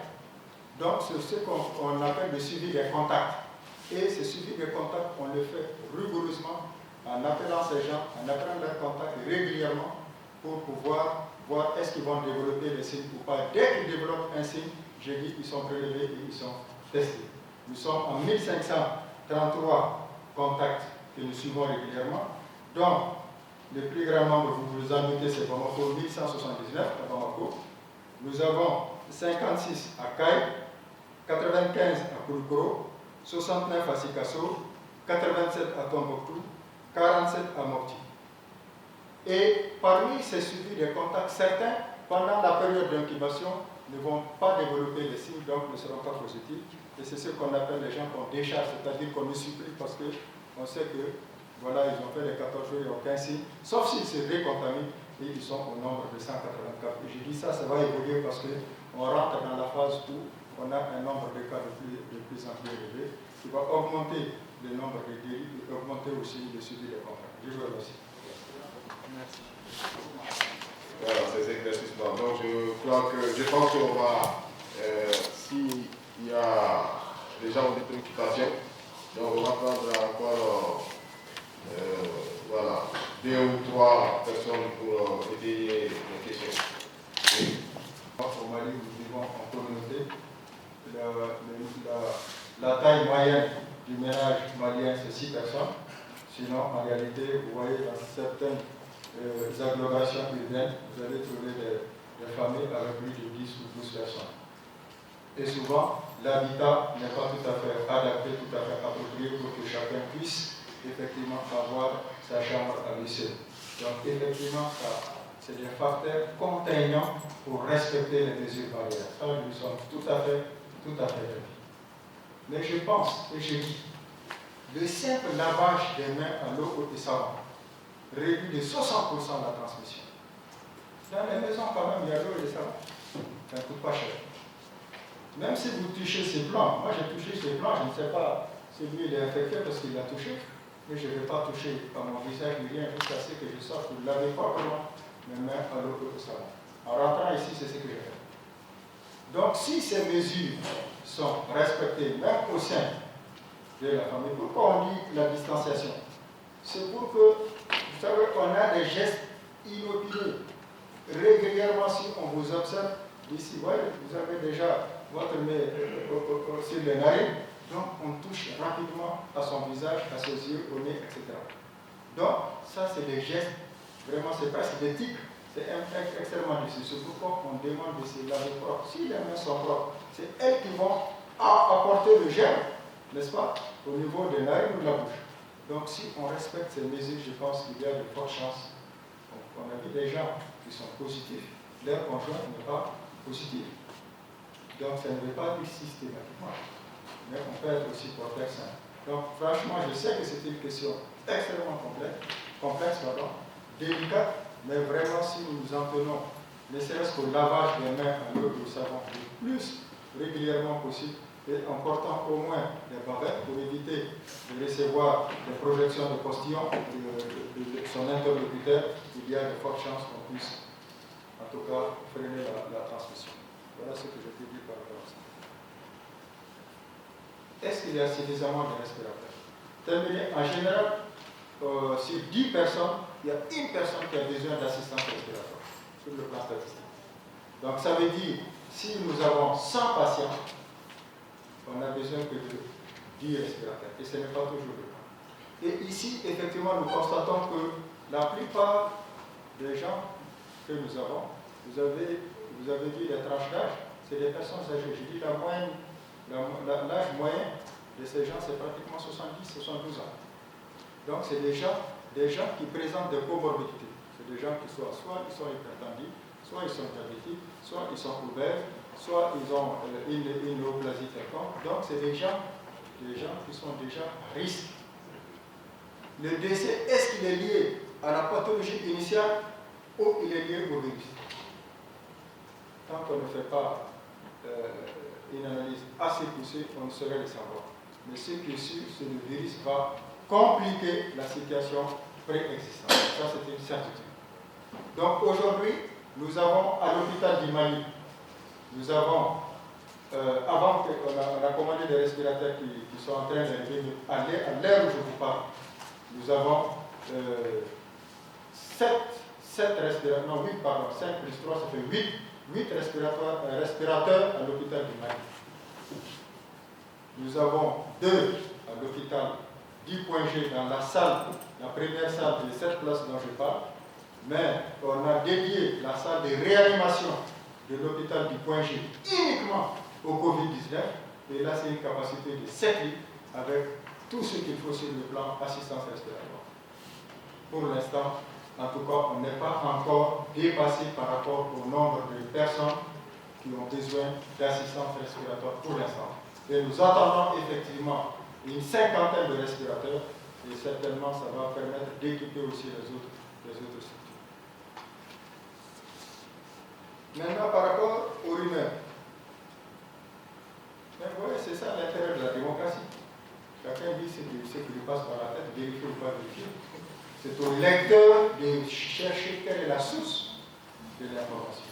Donc c'est ce qu'on appelle le suivi des contacts. Et ce suivi des contacts, on le fait rigoureusement en appelant ces gens, en apprenant leurs contacts régulièrement pour pouvoir voir est-ce qu'ils vont développer les signes ou pas. Dès qu'ils développent un signe, j'ai dit qu'ils sont prélevés et ils sont testés. Nous sommes en 1533 contacts que nous suivons régulièrement. Donc, le plus grand nombre, vous vous en doutez, c'est Bamako, 1179 à Bamako. Nous avons 56 à Caille, 95 à Kouroukoro, 69 à Sikasso, 87 à Tombouctou, 47 à Mopti. Et parmi ces suivis de contacts, certains, pendant la période d'incubation, ne vont pas développer les signes, donc ne seront pas positifs. Et c'est ce qu'on appelle les gens qu'on décharge, c'est-à-dire qu'on les supplie parce qu'on sait que, voilà, ils ont fait les 14 jours, ils n'ont aucun signe, sauf s'ils se récontaminent et ils sont au nombre de 184. Et je dis ça, ça va évoluer parce qu'on rentre dans la phase où on a un nombre de cas de plus en plus élevé qui va augmenter le nombre de guéris et augmenter aussi le suivi des contacts. Je vous remercie. Merci. Voilà, ces éclaircissements. Donc, je pense qu'on va, s'il y a des gens ont des préoccupations, donc on va prendre encore voilà, 2 ou 3 personnes pour étayer les questions. Oui. Au Mali, nous vivons en communauté. La taille moyenne du ménage malien, c'est 6 personnes. Sinon, en réalité, vous voyez, dans certaines agglomérations urbaines, vous allez trouver des familles avec plus de 10 ou 12 personnes. Et souvent, l'habitat n'est pas tout à fait adapté, tout à fait approprié pour que chacun puisse effectivement avoir sa chambre à lui seul. Donc, effectivement, c'est des facteurs contraignants pour respecter les mesures barrières. Ça, nous sommes tout à fait d'accord. Mais je pense et je dis, le simple lavage des mains à l'eau et savon réduit de 60% la transmission. Dans les maisons, quand même, il y a l'eau et le savon. Ça ne coûte pas cher. Même si vous touchez ces plants, moi j'ai touché ces plants, je ne sais pas si lui il est infecté parce qu'il l'a touché, mais je ne vais pas toucher par mon visage ni rien jusqu'à ce que je sorte pour laver proprement mes mains à l'eau et au savon. En rentrant ici, c'est ce que j'ai fait. Donc, si ces mesures sont respectées, même au sein de la famille, pourquoi on dit la distanciation? C'est pour que, vous savez, on a des gestes inopinés. Régulièrement, si on vous observe, ici, voyez, vous avez déjà votre nez sur les narines, donc on touche rapidement à son visage, à ses yeux, au nez, etc. Donc, ça, c'est des gestes, vraiment, c'est presque des tics. C'est extrêmement difficile. C'est pourquoi on demande de se laver propre. Si les mains sont propres, c'est elles qui vont apporter le germe, n'est-ce pas, au niveau des narines ou de la bouche. Donc si on respecte ces mesures, je pense qu'il y a de fortes chances. On a vu des gens qui sont positifs, leur conjoint n'est pas positif. Donc ça ne veut pas dire systématiquement. Mais on peut être aussi porteur sain. Donc franchement, je sais que c'est une question extrêmement complexe, délicate, mais vraiment, si nous nous en tenons, ne serait-ce qu'au lavage des mains à l'eau et au savon le plus régulièrement possible, et en portant au moins des barrettes pour éviter de recevoir des projections de postillons de son interlocuteur, il y a de fortes chances qu'on puisse, en tout cas, freiner la transmission. Voilà ce que je peux dire par rapport à ça. Est-ce qu'il y a suffisamment de respirateurs? Terminé, en général, sur 10 personnes, il y a une personne qui a besoin d'assistance respiratoire sur le plan statistique. Donc ça veut dire, si nous avons 100 patients, on n'a besoin que de 10 respirateurs. Et ce n'est pas toujours le cas. Et ici, effectivement, nous constatons que la plupart des gens que nous avons, vous avez dit les tranches d'âge, c'est des personnes âgées. Je dis l'âge moyen de ces gens, c'est pratiquement 70-72 ans. Donc c'est des gens des gens qui présentent des comorbidités. C'est des gens qui soit ils sont hypertendus, soit ils sont diabétiques, soit ils sont obèses, soit ils ont une néoplasie quelconque. Donc c'est des gens qui sont déjà à risque. Le décès, est-ce qu'il est lié à la pathologie initiale ou il est lié au virus? Tant qu'on ne fait pas une analyse assez poussée, on ne saurait le savoir. Mais ce qui est sûr, c'est que le virus va compliquer la situation préexistante. Ça, c'est une certitude. Donc aujourd'hui, nous avons à l'hôpital du Mali, nous avons, avant qu'on a commandé des respirateurs qui sont en train d'arriver, à l'heure où je vous parle, nous avons 7 respirateurs, non 8 pardon, 5 plus 3, ça fait 8 respirateurs à l'hôpital du Mali. Nous avons 2 à l'hôpital du Point G dans la salle, la première salle de cette place dont je parle, mais on a dédié la salle de réanimation de l'hôpital du Point G uniquement au Covid-19, et là c'est une capacité de 7 lits avec tout ce qu'il faut sur le plan assistance respiratoire. Pour l'instant, en tout cas, on n'est pas encore dépassé par rapport au nombre de personnes qui ont besoin d'assistance respiratoire pour l'instant. Et nous attendons effectivement une 50aine de respirateurs, et certainement ça va permettre d'équiper aussi les autres structures. Maintenant, par rapport aux rumeurs. Mais vous voyez, c'est ça l'intérêt de la démocratie. Chacun dit ce qui lui passe par la tête, vérifier ou pas vérifier. C'est au lecteur de chercher quelle est la source de l'information.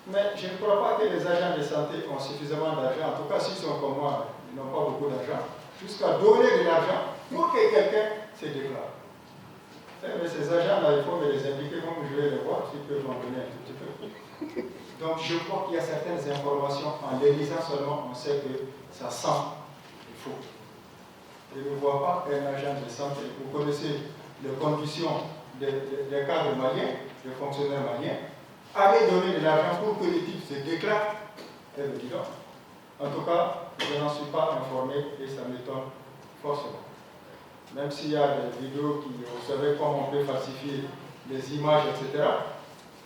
Mais je ne crois pas que les agents de santé ont suffisamment d'argent, en tout cas s'ils sont comme moi, ils n'ont pas beaucoup d'argent, jusqu'à donner de l'argent pour que quelqu'un se déclare. Mais ces agents-là, il faut me les indiquer, comme je vais les voir, s'ils peuvent m'en donner un tout petit peu. Donc je crois qu'il y a certaines informations, en les lisant seulement, on sait que ça sent il faut. Je ne vois pas un agent de santé. Vous connaissez les conditions des cadres maliens, des fonctionnaires maliens, aller donner de l'argent pour que les types se déclarent. Eh bien, dis donc. En tout cas, je n'en suis pas informé et ça m'étonne forcément. Même s'il y a des vidéos qui, vous savez comment on peut falsifier les images, etc.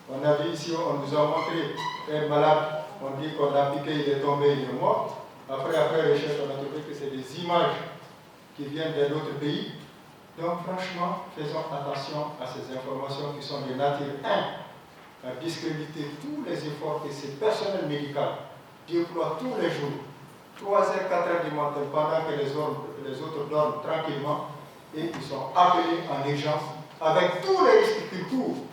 On a vu ici, on nous a montré un malade, on dit qu'on l'a piqué, il est tombé, il est mort. Après recherche, on a trouvé que c'est des images qui viennent d'un autre pays. Donc franchement, faisons attention à ces informations qui sont de nature 1, à discréditer tous les efforts que ces personnels médicaux déploient tous les jours, 3h, 4h du matin, pendant que les autres dorment tranquillement, et ils sont appelés en urgence avec tous les risques qu'ils courent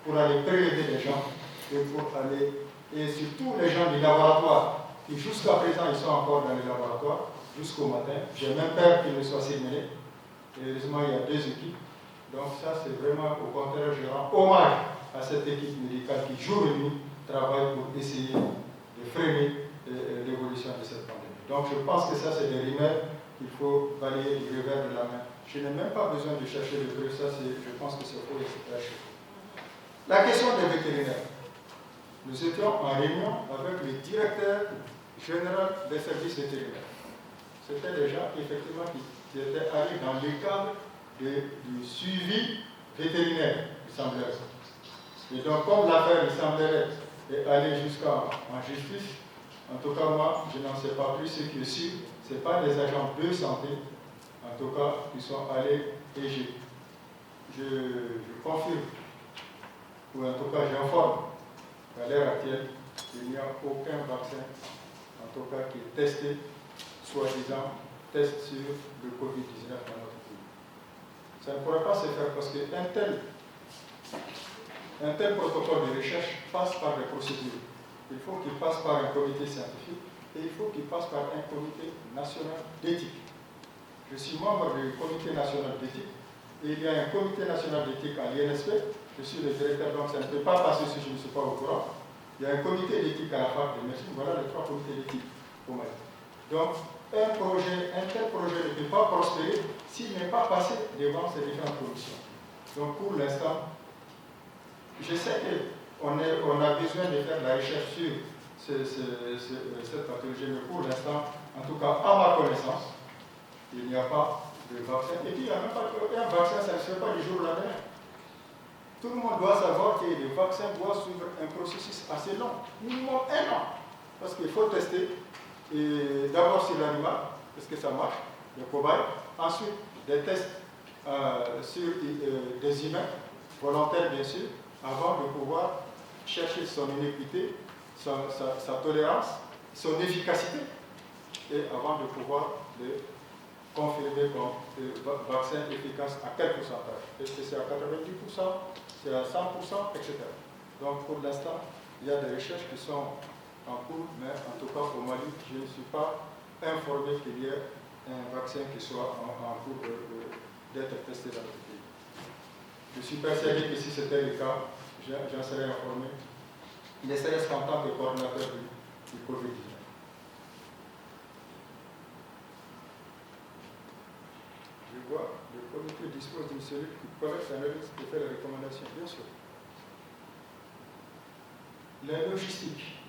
pour aller prélever les gens et surtout les gens du laboratoire qui jusqu'à présent ils sont encore dans les laboratoires jusqu'au matin. J'ai même peur qu'ils ne soient simulés. Heureusement, il y a 2 équipes. Donc ça, c'est vraiment, au contraire, je rends hommage à cette équipe médicale qui, jour et nuit, travaille pour essayer de freiner l'évolution de cette pandémie. Donc je pense que ça, c'est des rumeurs qu'il faut balayer du revers de la main. Je n'ai même pas besoin de chercher le preuve, ça, je pense que c'est faux et c'est caché. La question des vétérinaires. Nous étions en réunion avec le directeur général des services vétérinaires. C'était des gens, effectivement, qui étaient allés dans le cadre du suivi vétérinaire, il semblerait. Et donc, comme l'affaire, il semblerait, est allée jusqu'en justice, en tout cas, moi, je n'en sais pas plus. Ce qui est sûr, ce n'est pas des agents de santé, en tout cas, qui sont allés et je confirme, ou en tout cas, j'informe qu'à l'heure actuelle, il n'y a aucun vaccin, en tout cas, qui est testé, soi-disant, test sur le Covid-19 dans notre pays. Ça ne pourrait pas se faire parce qu'un tel protocole de recherche passe par des procédures. Il faut qu'il passe par un comité scientifique et il faut qu'il passe par un comité national d'éthique. Je suis membre du comité national d'éthique et il y a un comité national d'éthique à l'INSP. Je suis le directeur, donc ça ne peut pas passer si je ne suis pas au courant. Il y a un comité d'éthique à la fac de médecine. Voilà les 3 comités d'éthique au Mali. Donc, un tel projet ne peut pas prospérer s'il n'est pas passé devant ces différentes commissions. Donc, pour l'instant, je sais qu'on a besoin de faire de la recherche sur cette pathologie, mais pour l'instant, en tout cas, à ma connaissance, il n'y a pas de vaccins. Et puis, il n'y a même pas un vaccin, ça ne se fait pas du jour au lendemain. Tout le monde doit savoir que le vaccin doit suivre un processus assez long, minimum 1 an. Parce qu'il faut tester d'abord sur l'animal, est-ce que ça marche, le cobaye. Ensuite, des tests sur des humains, volontaires bien sûr, avant de pouvoir chercher son inéquité, sa tolérance, son efficacité, et avant de pouvoir le confirmer comme vaccin efficace à quel pourcentage. Est-ce que c'est à 90%, c'est à 100%, etc. Donc pour l'instant, il y a des recherches qui sont en cours, mais en tout cas au Mali, je ne suis pas informé qu'il y ait un vaccin qui soit en cours d'être testé dans le pays. Je suis persuadé que si c'était le cas, j'en serais informé, ne serait-ce qu'en tant que coordinateur du Covid-19. Je vois, le comité dispose d'une cellule qui collecte, analyse et fait les recommandations, bien sûr. La logistique,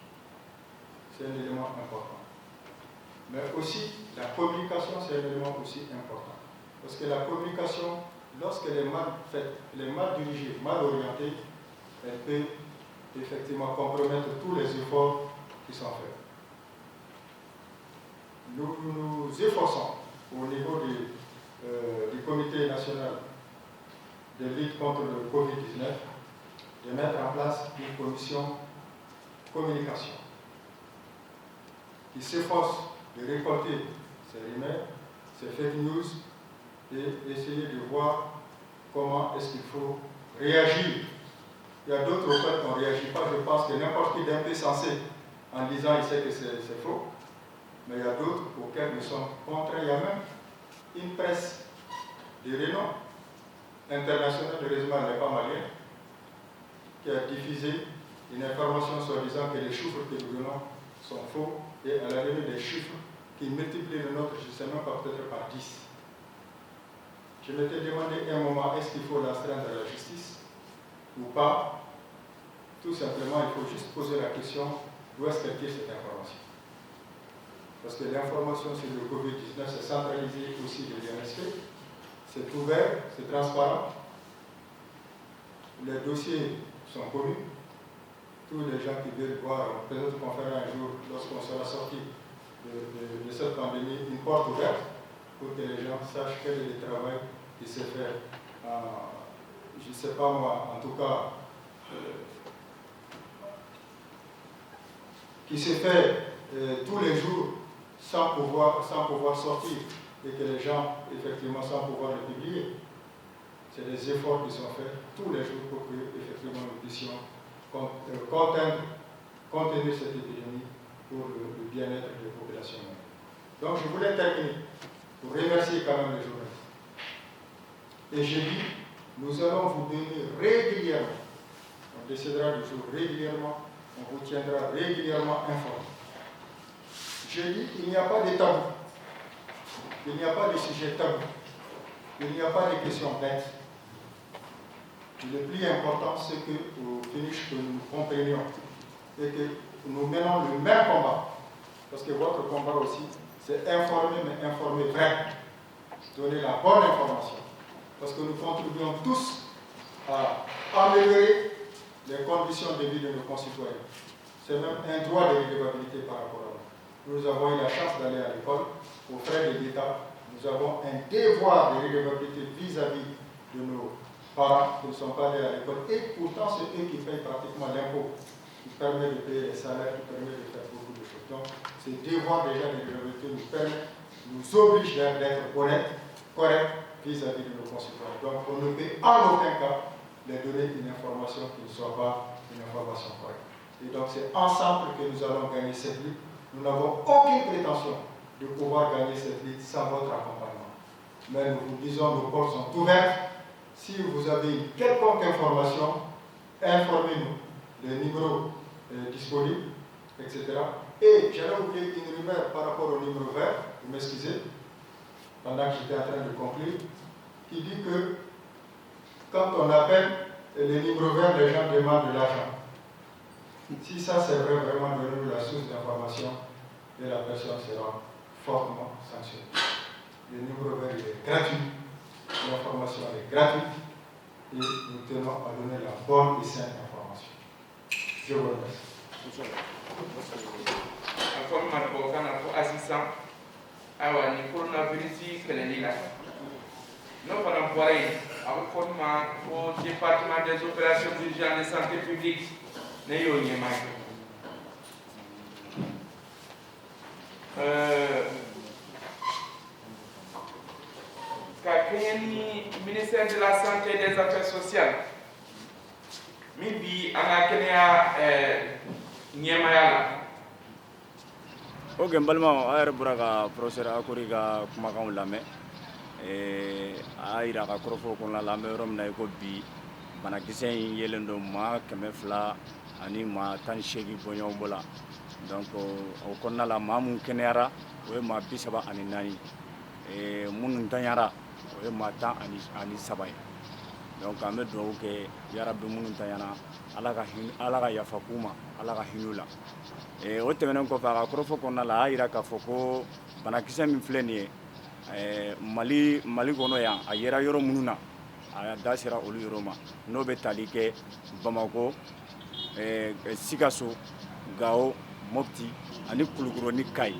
c'est un élément important. Mais aussi, la communication, c'est un élément aussi important. Parce que la communication, lorsqu'elle est mal faite, elle est mal dirigée, mal orientée, elle peut effectivement compromettre tous les efforts qui sont faits. Nous nous efforçons au niveau du Comité national de lutte contre le Covid-19 de mettre en place une commission communication qui s'efforce de récolter ces rumeurs, ces fake news et essayer de voir comment est-ce qu'il faut réagir. Il y a d'autres auxquels on ne réagit pas. Je pense que n'importe qui d'un peu sensé en disant il sait que c'est faux, mais il y a d'autres auxquels nous sommes contraints. Il y a même une presse de renom international, heureusement elle n'est pas malienne, qui a diffusé une information soi-disant que les chiffres que nous donnons sont faux et elle a donné des chiffres qui multiplient le nôtre, je ne sais même pas, peut-être par 10. Je m'étais demandé à un moment, est-ce qu'il faut l'astreindre à la justice ou pas? Tout simplement, il faut juste poser la question, d'où est-ce qu'elle tire cette information? Parce que l'information sur le Covid-19, c'est centralisé aussi de l'INSP, c'est ouvert, c'est transparent, les dossiers sont connus, tous les gens qui veulent voir, peut-être qu'on fera un jour, lorsqu'on sera sorti de cette pandémie, une porte ouverte pour que les gens sachent quel est le travail qui se fait, je ne sais pas moi, en tout cas, qui se fait tous les jours sans pouvoir sortir et que les gens, effectivement, sans pouvoir le publier. C'est des efforts qui sont faits tous les jours pour que, effectivement, nous puissions contenir cette épidémie pour le bien-être des populations. Donc, je voulais terminer pour remercier quand même les journalistes. Et j'ai dit, nous allons vous donner régulièrement, on décidera du jour régulièrement, on vous tiendra régulièrement informé. J'ai dit, il n'y a pas de tabou, il n'y a pas de sujet tabou, il n'y a pas de questions bêtes. Le plus important, c'est que, au finish, que nous comprenions et que nous menons le même combat. Parce que votre combat aussi, c'est informer, mais informer vrai. Donner la bonne information. Parce que nous contribuons tous à améliorer les conditions de vie de nos concitoyens. C'est même un droit de redevabilité par rapport à nous. Nous avons eu la chance d'aller à l'école, aux frais de l'État. Nous avons un devoir de redevabilité vis-à-vis de nos parents qui ne sont pas allés à l'école. Et pourtant, c'est eux qui payent pratiquement l'impôt, qui permet de payer les salaires, qui permet de faire beaucoup de choses. Donc, ce devoir déjà de redevabilité nous oblige d'être honnêtes, corrects vis-à-vis de nos concitoyens. Donc, on ne peut en aucun cas les donner une information qui ne soit pas une information correcte. Et donc, c'est ensemble que nous allons gagner cette lutte. Nous n'avons aucune prétention de pouvoir gagner cette lutte sans votre accompagnement. Mais nous vous disons, nos portes sont ouvertes. Si vous avez une quelconque information, informez-nous. Les numéros disponibles, etc. Et j'avais oublié une rumeur par rapport au numéro vert, vous m'excusez, pendant que j'étais en train de conclure, qui dit que quand on appelle les numéros verts, les gens demandent de l'argent. Si ça c'est vrai, vraiment donner la source d'information, et la personne sera fortement sanctionnée. Le numéro vert est gratuit, l'information est gratuite et nous tenons à donner la bonne et saine information. Je vous remercie. Assistant awa ni coronavirus kɛlɛli la n'o fana bɔra yen a bɛ fɔ min ma ko département des opérations d'urgence de santé publique ne y'o ɲɛmaa ye ka kɛɲɛ ni ministère de la santé et des affaires sociales min bi an ka kɛnɛya ɲɛmaaya la. Ok, balma a yɛrɛ bɔra ka professeur Akori ka kumakanw lamɛn a y'a jira ka kɔrɔfɔ kɔnɔna la an bɛ yɔrɔ min na i ko bi banakisɛ in yelen don maa 200 ani maa 18 bɔɲɔgɔn bɔ la donc o kɔnɔna la maa mun kɛnɛyara o ye maa 34 minnu tanyara o ye maa 13 ye donc an bɛ dugawu kɛ yarabi minnu tanyara ala ka yafa k'u ma ala ka hinɛ u la. O tɛmɛnen kɔfɛ a ka kɔrɔfɔ kɔnɔna la a y'a jira k'a fɔ ko banakisɛ min filɛ nin ye Mali kɔnɔ yan a yera yɔrɔ minnu na a da sera olu yɔrɔ ma n'o bɛ tali kɛ Bamako, Sikaso, Gao, Mopti ani Kulukoro ni Kayi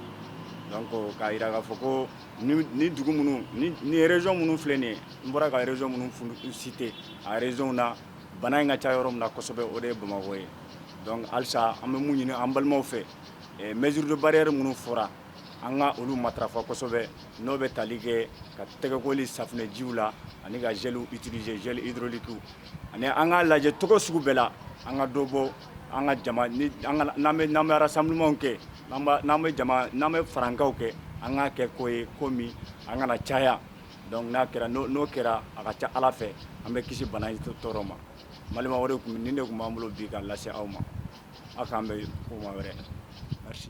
donc k'a jira k'a fɔ ko ni dugu minnu ni région minnu filɛ nin ye n bɔra ka région minnu cité a région na bana in ka ca yɔrɔ min na kosɛbɛ o de ye Bamako ye. Donc halisa an bɛ mun ɲini an balimaw fɛ mesure de barrière minnu fɔra an ka olu matarafa kosɛbɛ n'o bɛ tali kɛ ka tɛgɛkoli safunɛjiw la ani ka gel utiliser gel hydraulique ani an ka lajɛ cogo sugu bɛɛ la an ka dɔ bɔ an ka jama n'an bɛ rassemblement kɛ n'an bɛ farankaw kɛ an ka kɛ ko ye ko min an kana caya donc n'o kɛra a ka ca Ala fɛ an bɛ kisi bana in tɔɔrɔ ma. Malima o de tun b'an bolo bi ka lase aw ma. A k'an bɛ kuma wɛrɛ. Merci.